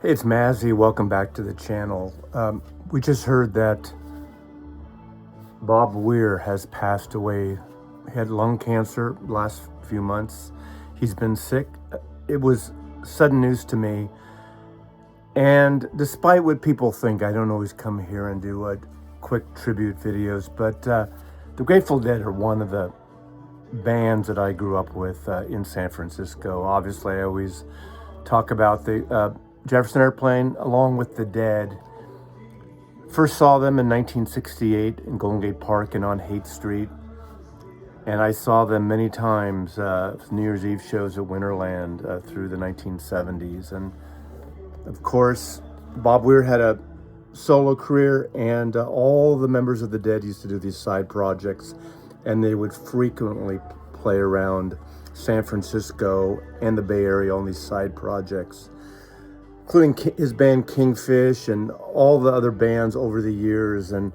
Hey, it's Mazzy. Welcome back to the channel. We just heard that Bob Weir has passed away. He had lung cancer last few months. He's been sick. It was sudden news to me. And despite what people think, I don't always come here and do quick tribute videos, but the Grateful Dead are one of the bands that I grew up with in San Francisco. Obviously, I always talk about the Jefferson Airplane along with the Dead. First saw them in 1968 in Golden Gate Park and on Haight Street. And I saw them many times, New Year's Eve shows at Winterland through the 1970s. And of course, Bob Weir had a solo career, and all the members of the Dead used to do these side projects, and they would frequently play around San Francisco and the Bay Area on these side projects, including his band Kingfish and all the other bands over the years, and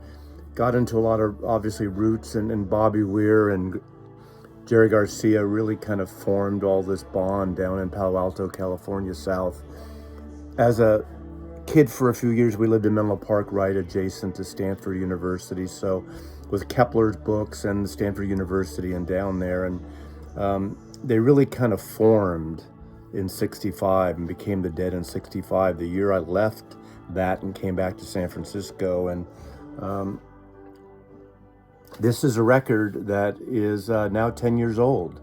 got into a lot of, obviously, roots, and Bobby Weir and Jerry Garcia really kind of formed all this bond down in Palo Alto, California, South. As a kid for a few years, we lived in Menlo Park, right adjacent to Stanford University, so with Kepler's books and Stanford University and down there, and they really kind of formed in 65 and became the Dead in 65, the year I left that and came back to San Francisco. And this is a record that is now 10 years old.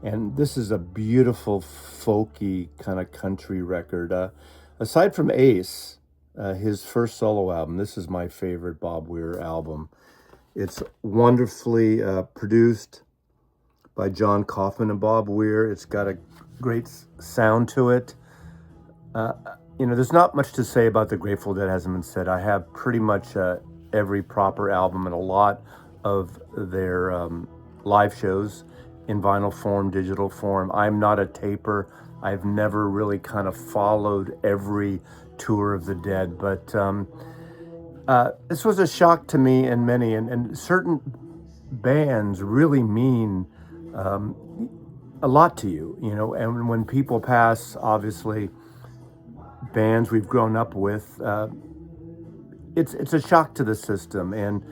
And this is a beautiful, folky kind of country record. Aside from Ace, his first solo album, this is my favorite Bob Weir album. It's wonderfully produced by John Kaufman and Bob Weir. It's got a great sound to it. There's not much to say about the Grateful Dead hasn't been said. I have pretty much every proper album and a lot of their live shows in vinyl form, digital form. I'm not a taper. I've never really kind of followed every tour of the Dead, but this was a shock to me and many, and certain bands really mean a lot to you, and when people pass, obviously, bands we've grown up with, it's a shock to the system. And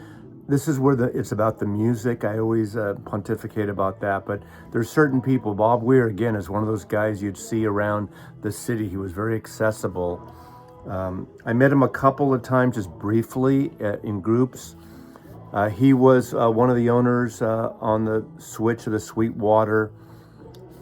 this is where it's about the music. I always pontificate about that, but there's certain people. Bob Weir, again, is one of those guys you'd see around the city. He was very accessible. I met him a couple of times, just briefly, in groups. He was one of the owners on the Switch of the Sweetwater,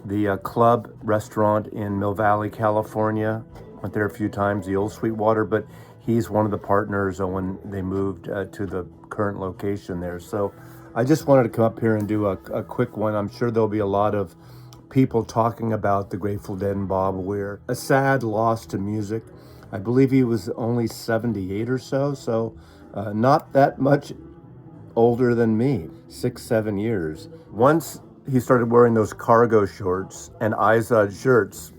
the club restaurant in Mill Valley, California. Went there a few times, the old Sweetwater, but he's one of the partners when they moved to the current location there. So I just wanted to come up here and do a quick one. I'm sure there'll be a lot of people talking about the Grateful Dead and Bob Weir. A sad loss to music. I believe he was only 78 or so not that much older than me, 6-7 years. Once he started wearing those cargo shorts and Izod shirts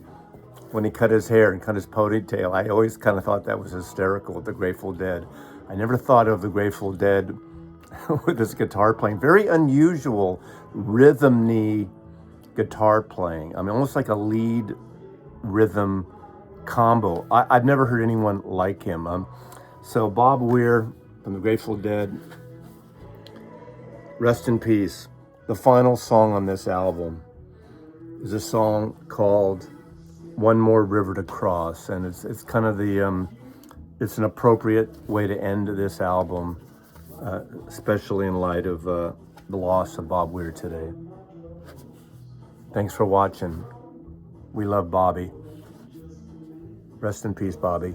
when he cut his hair and cut his ponytail, I always kind of thought that was hysterical with the Grateful Dead. I never thought of the Grateful Dead with his guitar playing. Very unusual rhythm-y guitar playing. I mean, almost like a lead rhythm combo. I've never heard anyone like him. So Bob Weir from the Grateful Dead, rest in peace. The final song on this album is a song called One More River to Cross, and it's kind of it's an appropriate way to end this album, especially in light of the loss of Bob Weir today. Thanks for watching. We love Bobby. Rest in peace, Bobby.